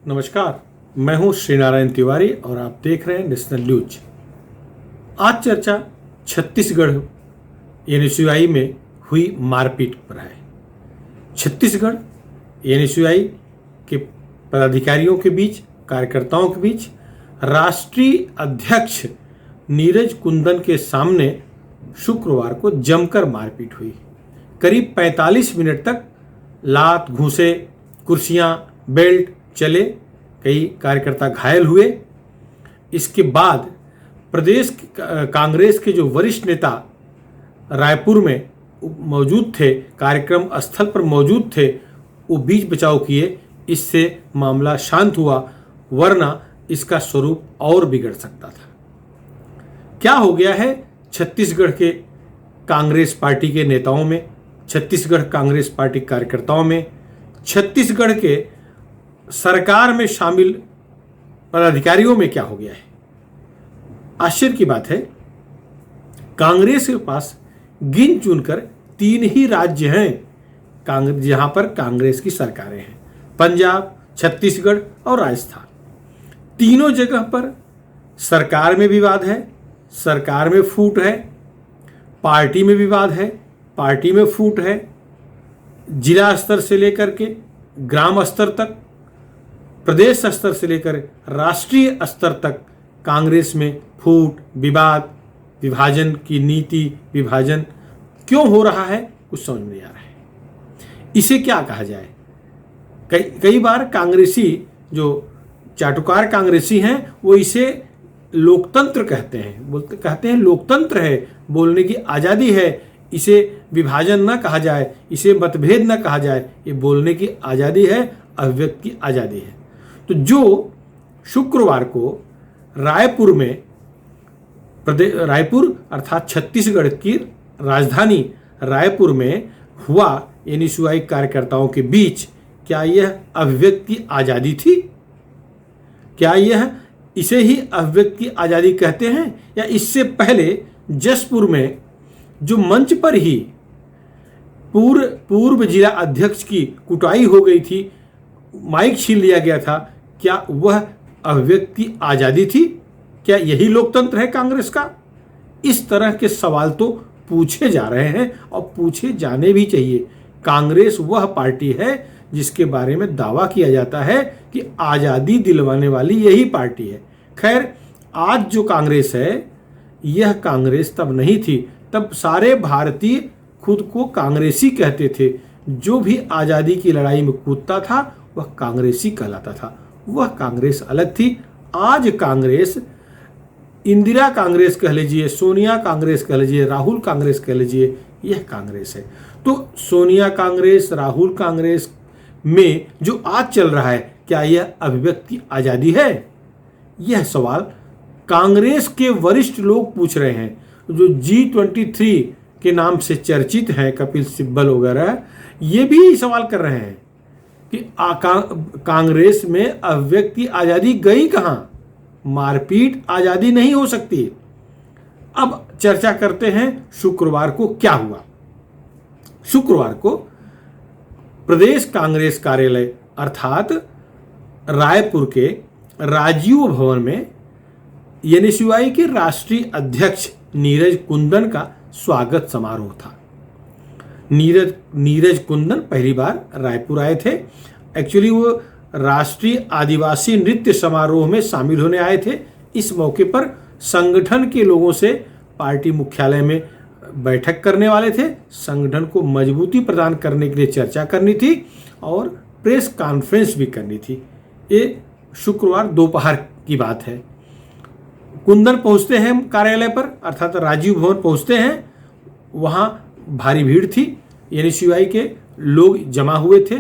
नमस्कार, मैं हूं श्रीनारायण तिवारी और आप देख रहे हैं नेशनल न्यूज। आज चर्चा छत्तीसगढ़ एनएसयूआई में हुई मारपीट पर है। छत्तीसगढ़ एनएसयूआई के पदाधिकारियों के बीच, कार्यकर्ताओं के बीच राष्ट्रीय अध्यक्ष नीरज कुंदन के सामने शुक्रवार को जमकर मारपीट हुई। करीब 45 मिनट तक लात, घूंसे, कुर्सियां, बेल्ट चले। कई कार्यकर्ता घायल हुए। इसके बाद प्रदेश कांग्रेस के जो वरिष्ठ नेता रायपुर में मौजूद थे, कार्यक्रम स्थल पर मौजूद थे, वो बीच बचाव किए। इससे मामला शांत हुआ, वरना इसका स्वरूप और बिगड़ सकता था। क्या हो गया है छत्तीसगढ़ के कांग्रेस पार्टी के नेताओं में, छत्तीसगढ़ कांग्रेस पार्टी कार्यकर्ताओं में, छत्तीसगढ़ के सरकार में शामिल पदाधिकारियों में क्या हो गया है? आश्चर्य की बात है, कांग्रेस के पास गिन चुनकर 3 ही राज्य हैं जहां पर कांग्रेस की सरकारें हैं। पंजाब, छत्तीसगढ़ और राजस्थान। तीनों जगह पर सरकार में विवाद है, सरकार में फूट है, पार्टी में विवाद है, पार्टी में फूट है। जिला स्तर से लेकर के ग्राम स्तर तक, प्रदेश स्तर से लेकर राष्ट्रीय स्तर तक कांग्रेस में फूट, विवाद, विभाजन की नीति, विभाजन क्यों हो रहा है, कुछ समझ नहीं आ रहा है। इसे क्या कहा जाए? कई बार कांग्रेसी जो चाटुकार कांग्रेसी हैं वो इसे लोकतंत्र कहते हैं, कहते हैं लोकतंत्र है, बोलने की आज़ादी है, इसे विभाजन न कहा जाए, इसे मतभेद न कहा जाए, ये बोलने की आज़ादी है, अभिव्यक्ति की आज़ादी है। तो जो शुक्रवार को रायपुर में, रायपुर अर्थात छत्तीसगढ़ की राजधानी रायपुर में हुआ एनएसयूआई कार्यकर्ताओं के बीच, क्या यह अभिव्यक्ति की आज़ादी थी? क्या यह इसे ही अभिव्यक्ति की आज़ादी कहते हैं? या इससे पहले जसपुर में जो मंच पर ही पूर्व जिला अध्यक्ष की कुटाई हो गई थी, माइक छीन लिया गया था, क्या वह अभिव्यक्ति की आज़ादी थी? क्या यही लोकतंत्र है कांग्रेस का? इस तरह के सवाल तो पूछे जा रहे हैं और पूछे जाने भी चाहिए। कांग्रेस वह पार्टी है जिसके बारे में दावा किया जाता है कि आज़ादी दिलवाने वाली यही पार्टी है। खैर, आज जो कांग्रेस है, यह कांग्रेस तब नहीं थी। तब सारे भारतीय खुद को कांग्रेसी कहते थे। जो भी आज़ादी की लड़ाई में कूदता था वह कांग्रेसी कहलाता था। वह कांग्रेस अलग थी। आज कांग्रेस, इंदिरा कांग्रेस कह लीजिए, सोनिया कांग्रेस कह लीजिए, राहुल कांग्रेस कह लीजिए, यह कांग्रेस है। तो सोनिया कांग्रेस, राहुल कांग्रेस में जो आज चल रहा है, क्या यह अभिव्यक्ति की आज़ादी है? यह सवाल कांग्रेस के वरिष्ठ लोग पूछ रहे हैं। जो G23 के नाम से चर्चित हैं, कपिल सिब्बल वगैरह, ये भी यही सवाल कर रहे हैं कि कांग्रेस में अभिव्यक्ति आज़ादी गई कहाँ? मारपीट आज़ादी नहीं हो सकती। अब चर्चा करते हैं शुक्रवार को क्या हुआ। शुक्रवार को प्रदेश कांग्रेस कार्यालय अर्थात रायपुर के राजीव भवन में एनएसयूआई के राष्ट्रीय अध्यक्ष नीरज कुंदन का स्वागत समारोह था। नीरज कुंदन पहली बार रायपुर आए थे। एक्चुअली वो राष्ट्रीय आदिवासी नृत्य समारोह में शामिल होने आए थे। इस मौके पर संगठन के लोगों से पार्टी मुख्यालय में बैठक करने वाले थे। संगठन को मजबूती प्रदान करने के लिए चर्चा करनी थी और प्रेस कॉन्फ्रेंस भी करनी थी। ये शुक्रवार दोपहर की बात है। कुंदन पहुंचते हैं कार्यालय पर, अर्थात राजीव भवन पहुंचते हैं। वहाँ भारी भीड़ थी, एनएसयूआई के लोग जमा हुए थे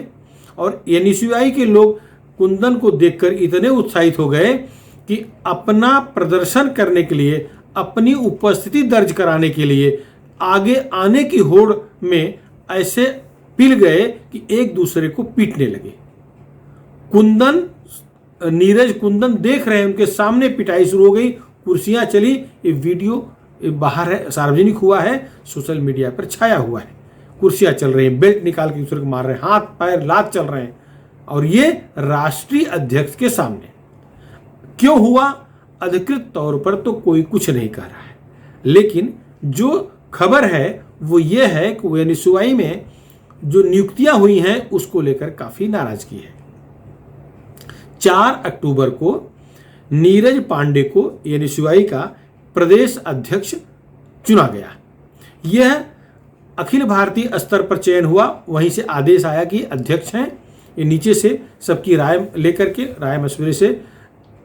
और एनएसयूआई के लोग कुंदन को देखकर इतने उत्साहित हो गए कि अपना प्रदर्शन करने के लिए, अपनी उपस्थिति दर्ज कराने के लिए आगे आने की होड़ में ऐसे पिल गए कि एक दूसरे को पीटने लगे। नीरज कुंदन देख रहे हैं, उनके सामने पिटाई शुरू हो गई, कुर्सियां चली। ये वीडियो बाहर है, सार्वजनिक हुआ है, सोशल मीडिया पर छाया हुआ है। कुर्सियां चल रही हैं, बेल्ट निकाल के दूसरे को मार रहे हैं, हाथ पैर लात चल रहे हैं और ये राष्ट्रीय अध्यक्ष के सामने। क्यों हुआ, अधिकृत तौर पर तो कोई कुछ नहीं कह रहा है, लेकिन जो खबर है वो ये है कि एनएसयूआई में जो नियुक्तियां हुई हैं उसको लेकर काफी नाराजगी है। 4 अक्टूबर को नीरज पांडे को एनएसयूआई का प्रदेश अध्यक्ष चुना गया। यह अखिल भारतीय स्तर पर चयन हुआ, वहीं से आदेश आया कि अध्यक्ष हैं, ये नीचे से सबकी राय लेकर के राय मशवरे से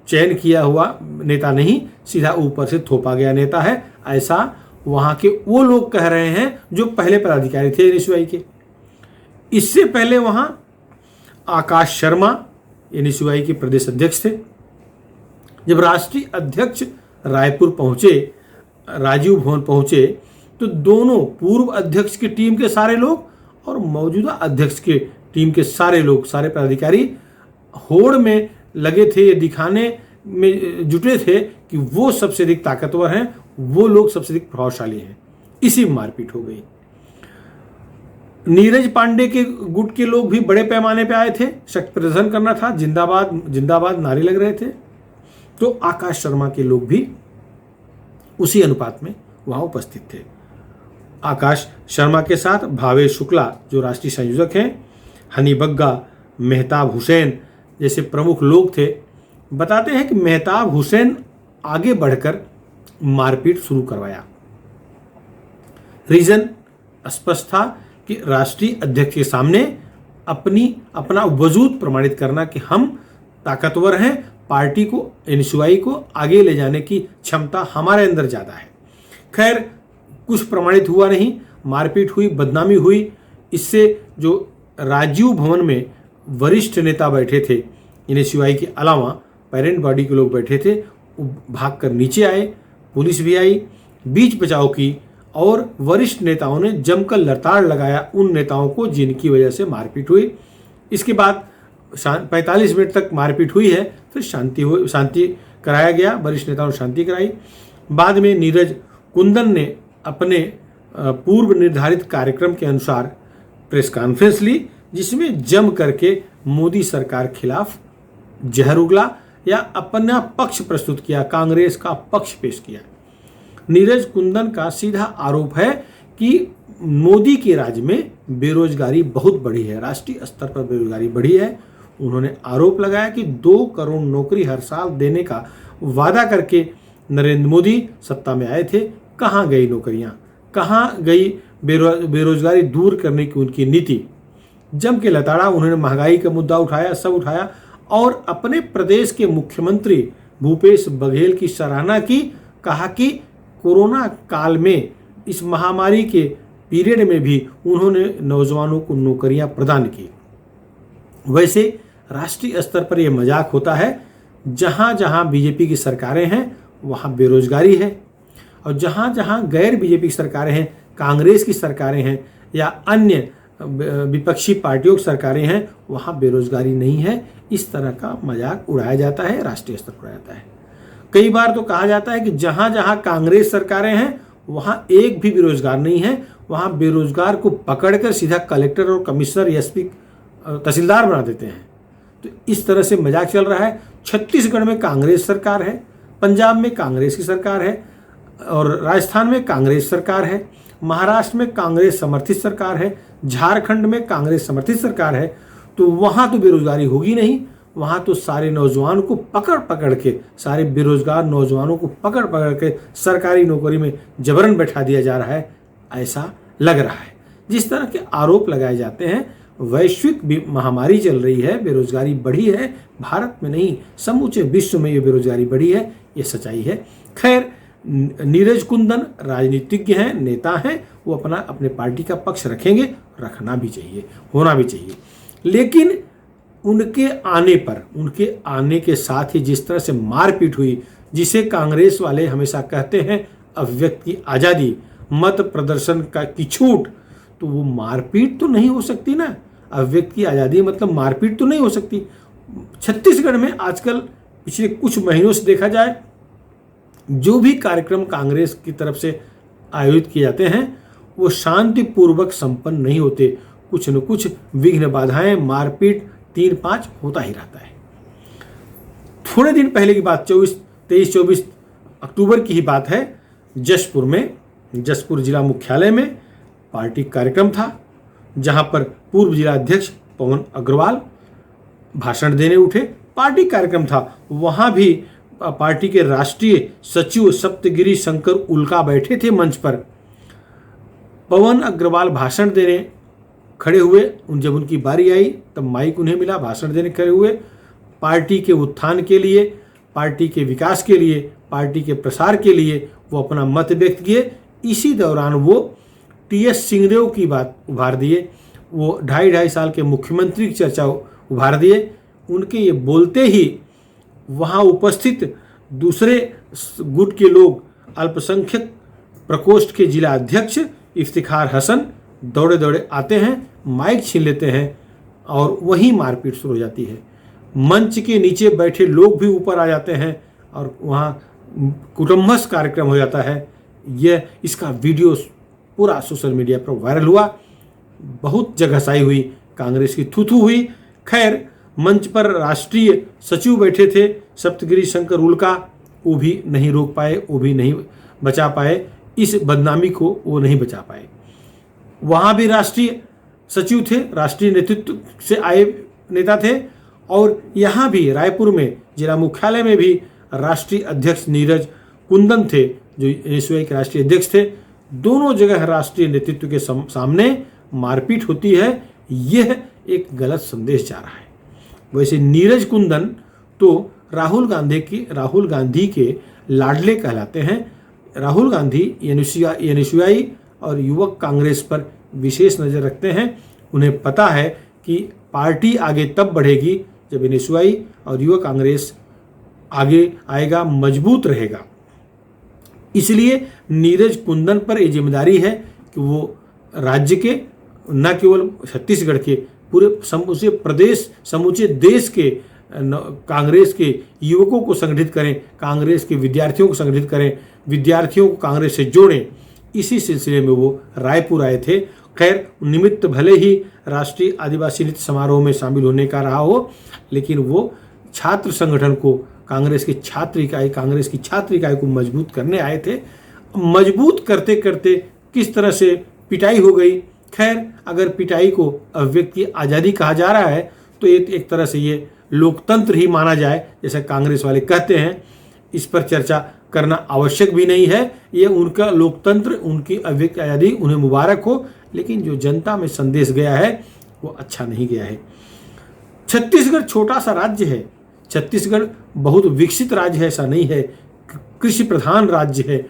चयन किया हुआ नेता नहीं, सीधा ऊपर से थोपा गया नेता है, ऐसा वहां के वो लोग कह रहे हैं जो पहले पदाधिकारी थे एनएसयूआई के। इससे पहले वहां आकाश शर्मा एनएसयूआई के प्रदेश अध्यक्ष थे। जब राष्ट्रीय अध्यक्ष रायपुर पहुंचे, राजीव भवन पहुंचे, तो दोनों पूर्व अध्यक्ष की टीम के सारे लोग और मौजूदा अध्यक्ष के टीम के सारे लोग, सारे पदाधिकारी होड़ में लगे थे, ये दिखाने में जुटे थे कि वो सबसे अधिक ताकतवर हैं, वो लोग सबसे अधिक प्रभावशाली हैं। इसी में मारपीट हो गई। नीरज पांडे के गुट के लोग भी बड़े पैमाने पे आए थे, शक्ति प्रदर्शन करना था, जिंदाबाद जिंदाबाद नारे लग रहे थे। तो आकाश शर्मा के लोग भी उसी अनुपात में वहां उपस्थित थे। आकाश शर्मा के साथ भावेश शुक्ला जो राष्ट्रीय संयोजक हैं, हनी बग्गा, मेहताब हुसैन जैसे प्रमुख लोग थे। बताते हैं कि मेहताब हुसैन आगे बढ़कर मारपीट शुरू करवाया। रीजन स्पष्ट था कि राष्ट्रीय अध्यक्ष के सामने अपना वजूद प्रमाणित करना कि हम ताकतवर हैं, पार्टी को, एनएसयूआई को आगे ले जाने की क्षमता हमारे अंदर ज़्यादा है। खैर, कुछ प्रमाणित हुआ नहीं, मारपीट हुई, बदनामी हुई। इससे जो राजीव भवन में वरिष्ठ नेता बैठे थे, एनएसयूआई के अलावा पेरेंट बॉडी के लोग बैठे थे, वो भागकर नीचे आए, पुलिस भी आई, बीच बचाव की और वरिष्ठ नेताओं ने जमकर लताड़ लगाया उन नेताओं को जिनकी वजह से मारपीट हुई। इसके बाद 45 मिनट तक मारपीट हुई है, फिर शांति कराया गया, वरिष्ठ नेताओं ने शांति कराई। बाद में नीरज कुंदन ने अपने पूर्व निर्धारित कार्यक्रम के अनुसार प्रेस कॉन्फ्रेंस ली, जिसमें जम करके मोदी सरकार खिलाफ जहर उगला या अपना पक्ष प्रस्तुत किया, कांग्रेस का पक्ष पेश किया। नीरज कुंदन का सीधा आरोप है कि मोदी के राज में बेरोजगारी बहुत बढ़ी है, राष्ट्रीय स्तर पर बेरोजगारी बढ़ी है। उन्होंने आरोप लगाया कि 2 करोड़ नौकरी हर साल देने का वादा करके नरेंद्र मोदी सत्ता में आए थे। कहाँ गई नौकरियां, कहाँ गई बेरोजगारी दूर करने की उनकी नीति। जम के लताड़ा उन्होंने महंगाई का मुद्दा उठाया, सब उठाया और अपने प्रदेश के मुख्यमंत्री भूपेश बघेल की सराहना की। कहा कि कोरोना काल में, इस महामारी के पीरियड में भी उन्होंने नौजवानों को नौकरियां प्रदान की। वैसे राष्ट्रीय स्तर पर यह मजाक होता है, जहां जहां बीजेपी की सरकारें हैं वहां बेरोजगारी है, और जहां जहां गैर बीजेपी की सरकारें हैं, कांग्रेस की सरकारें हैं या अन्य विपक्षी पार्टियों की सरकारें हैं, वहां बेरोजगारी नहीं है। इस तरह का मजाक उड़ाया जाता है, राष्ट्रीय स्तर पर जाता है। कई बार तो कहा जाता है कि जहां जहां कांग्रेस सरकारें हैं वहां एक भी बेरोजगार नहीं है, वहां बेरोजगार को पकड़कर सीधा कलेक्टर और कमिश्नर, एसपी, तहसीलदार बना देते हैं। तो इस तरह से मजाक चल रहा है। छत्तीसगढ़ में कांग्रेस सरकार है, पंजाब में कांग्रेस की सरकार है, और राजस्थान में कांग्रेस सरकार है, महाराष्ट्र में कांग्रेस समर्थित सरकार है, झारखंड में कांग्रेस समर्थित सरकार है। तो वहां तो बेरोजगारी होगी नहीं, वहां तो सारे नौजवान को पकड़ पकड़ के, सारे बेरोजगार नौजवानों को पकड़ पकड़ के सरकारी नौकरी में जबरन बैठा दिया जा रहा है, ऐसा लग रहा है। जिस तरह के आरोप लगाए जाते हैं, वैश्विक महामारी चल रही है, बेरोजगारी बढ़ी है, भारत में नहीं समूचे विश्व में ये बेरोजगारी बढ़ी है, ये सच्चाई है। खैर, नीरज कुंदन राजनीतिज्ञ हैं, नेता हैं, वो अपने पार्टी का पक्ष रखेंगे, रखना भी चाहिए, होना भी चाहिए। लेकिन उनके आने के साथ ही जिस तरह से मारपीट हुई, जिसे कांग्रेस वाले हमेशा कहते हैं अभिव्यक्ति की आज़ादी, मत प्रदर्शन की छूट, तो वो मारपीट तो नहीं हो सकती ना। अभिव्यक्ति की आज़ादी मतलब मारपीट तो नहीं हो सकती। छत्तीसगढ़ में आजकल पिछले कुछ महीनों से देखा जाए, जो भी कार्यक्रम कांग्रेस की तरफ से आयोजित किए जाते हैं वो शांतिपूर्वक संपन्न नहीं होते। कुछ न कुछ विघ्न बाधाएं, मारपीट, 3-5 होता ही रहता है। थोड़े दिन पहले की बात 23-24 अक्टूबर की ही बात है। जसपुर जिला मुख्यालय में पार्टी कार्यक्रम था, जहां पर पूर्व जिला अध्यक्ष पवन अग्रवाल भाषण देने उठे। पार्टी कार्यक्रम था, वहां भी पार्टी के राष्ट्रीय सचिव सप्तगिरी शंकर उल्का बैठे थे मंच पर। पवन अग्रवाल भाषण देने खड़े हुए। जब उनकी बारी आई तब माइक उन्हें मिला, भाषण देने खड़े हुए। पार्टी के उत्थान के लिए, पार्टी के विकास के लिए, पार्टी के प्रसार के लिए वो अपना मत व्यक्त किए। इसी दौरान वो टीएस सिंहदेव की बात उभार दिए। वो 2.5 साल के मुख्यमंत्री की चर्चा उभार दिए। उनके ये बोलते ही वहाँ उपस्थित दूसरे गुट के लोग, अल्पसंख्यक प्रकोष्ठ के जिला अध्यक्ष इफ्तिखार हसन दौड़े दौड़े आते हैं, माइक छीन लेते हैं और वहीं मारपीट शुरू हो जाती है। मंच के नीचे बैठे लोग भी ऊपर आ जाते हैं और वहाँ कुटुंबस कार्यक्रम हो जाता है। इसका वीडियो पूरा सोशल मीडिया पर वायरल हुआ। बहुत जगहसाई हुई, कांग्रेस की थू हुई। खैर, मंच पर राष्ट्रीय सचिव बैठे थे सप्तगिरी शंकर उल्का, वो भी नहीं रोक पाए, वो भी नहीं बचा पाए, इस बदनामी को वो नहीं बचा पाए। वहाँ भी राष्ट्रीय सचिव थे, राष्ट्रीय नेतृत्व से आए नेता थे। और यहाँ भी रायपुर में जिला मुख्यालय में भी राष्ट्रीय अध्यक्ष नीरज कुंदन थे, जो एनएसयूआई के राष्ट्रीय अध्यक्ष थे। दोनों जगह राष्ट्रीय नेतृत्व के सामने मारपीट होती है। यह एक गलत संदेश जा रहा है। वैसे नीरज कुंदन तो राहुल गांधी के लाडले कहलाते हैं। राहुल गांधी एनएसयूआई और युवक कांग्रेस पर विशेष नज़र रखते हैं। उन्हें पता है कि पार्टी आगे तब बढ़ेगी जब एनएसयूआई और युवक कांग्रेस आगे आएगा, मजबूत रहेगा। इसलिए नीरज कुंदन पर ये जिम्मेदारी है कि वो राज्य के, न केवल छत्तीसगढ़ के, पूरे समूचे प्रदेश, समूचे देश के कांग्रेस के युवकों को संगठित करें, कांग्रेस के विद्यार्थियों को संगठित करें, विद्यार्थियों को कांग्रेस से जोड़ें। इसी सिलसिले में वो रायपुर आए थे। खैर, निमित्त भले ही राष्ट्रीय आदिवासी नृत्य समारोह में शामिल होने का रहा हो, लेकिन वो छात्र संगठन को, कांग्रेस की छात्र इकाई को मजबूत करने आए थे। मजबूत करते करते किस तरह से पिटाई हो गई। खैर, अगर पिटाई को अभिव्यक्ति की आज़ादी कहा जा रहा है तो एक तरह से ये लोकतंत्र ही माना जाए, जैसा कांग्रेस वाले कहते हैं। इस पर चर्चा करना आवश्यक भी नहीं है। ये उनका लोकतंत्र, उनकी अभिव्यक्ति आज़ादी, उन्हें मुबारक हो। लेकिन जो जनता में संदेश गया है वो अच्छा नहीं गया है। छत्तीसगढ़ छोटा सा राज्य है, छत्तीसगढ़ बहुत विकसित राज्य है ऐसा नहीं है, कृषि प्रधान राज्य है।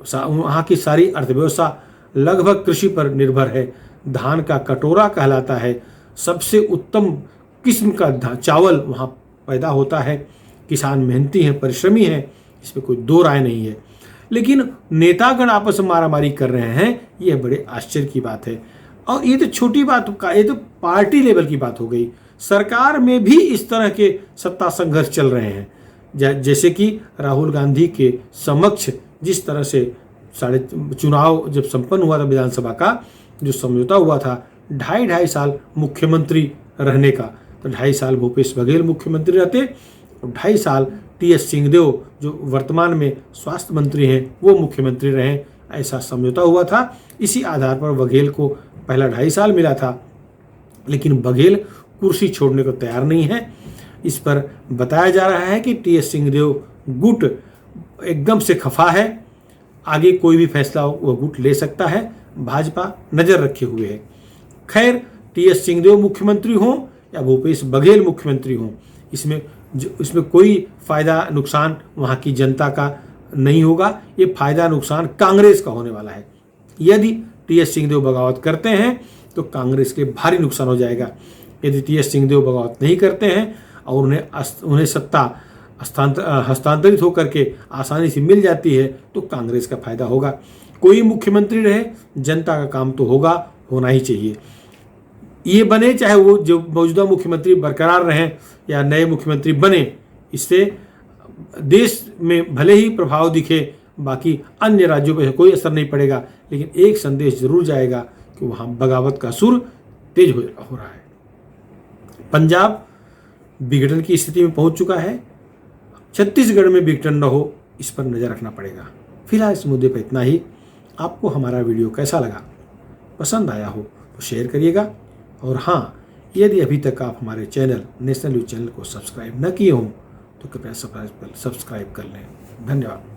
वहाँ की सारी अर्थव्यवस्था लगभग कृषि पर निर्भर है। धान का कटोरा कहलाता है। सबसे उत्तम किस्म का चावल वहाँ पैदा होता है। किसान मेहनती हैं, परिश्रमी हैं, इसमें कोई दो राय नहीं है। लेकिन नेतागण आपस में मारामारी कर रहे हैं, ये बड़े आश्चर्य की बात है। और ये तो छोटी बात का, ये तो पार्टी लेवल की बात हो गई। सरकार में भी इस तरह के सत्ता संघर्ष चल रहे हैं। जैसे कि राहुल गांधी के समक्ष जिस तरह से चुनाव जब संपन्न हुआ था, विधानसभा का जो समझौता हुआ था 2.5 साल मुख्यमंत्री रहने का, तो 2.5 साल भूपेश बघेल मुख्यमंत्री रहते और 2.5 साल टीएस सिंहदेव जो वर्तमान में स्वास्थ्य मंत्री हैं वो मुख्यमंत्री रहे, ऐसा समझौता हुआ था। इसी आधार पर बघेल को पहला 2.5 साल मिला था। लेकिन बघेल कुर्सी छोड़ने को तैयार नहीं है। इस पर बताया जा रहा है कि टीएस सिंहदेव गुट एकदम से खफा है। आगे कोई भी फैसला वो गुट ले सकता है, भाजपा नज़र रखे हुए है। खैर, टीएस सिंहदेव मुख्यमंत्री हों या भूपेश बघेल मुख्यमंत्री हों, इसमें कोई फ़ायदा नुकसान वहाँ की जनता का नहीं होगा। ये फ़ायदा नुकसान कांग्रेस का होने वाला है। यदि टीएस सिंहदेव बगावत करते हैं तो कांग्रेस के भारी नुकसान हो जाएगा। यदि टीएस सिंहदेव बगावत नहीं करते हैं और उन्हें सत्ता हस्तांतरित होकर के आसानी से मिल जाती है तो कांग्रेस का फायदा होगा। कोई मुख्यमंत्री रहे, जनता का काम तो होना ही चाहिए। ये बने चाहे वो जो मौजूदा मुख्यमंत्री बरकरार रहें या नए मुख्यमंत्री बने, इससे देश में भले ही प्रभाव दिखे, बाकी अन्य राज्यों पर कोई असर नहीं पड़ेगा, लेकिन एक संदेश जरूर जाएगा कि वहाँ बगावत का सुर तेज हो रहा है। पंजाब विघटन की स्थिति में पहुंच चुका है, छत्तीसगढ़ में विघटन न हो, इस पर नज़र रखना पड़ेगा। फिलहाल इस मुद्दे पर इतना ही। आपको हमारा वीडियो कैसा लगा, पसंद आया हो तो शेयर करिएगा। और हाँ, यदि अभी तक आप हमारे चैनल नेशनल न्यूज़ चैनल को सब्सक्राइब न किए हों तो कृपया सब्सक्राइब कर लें। धन्यवाद।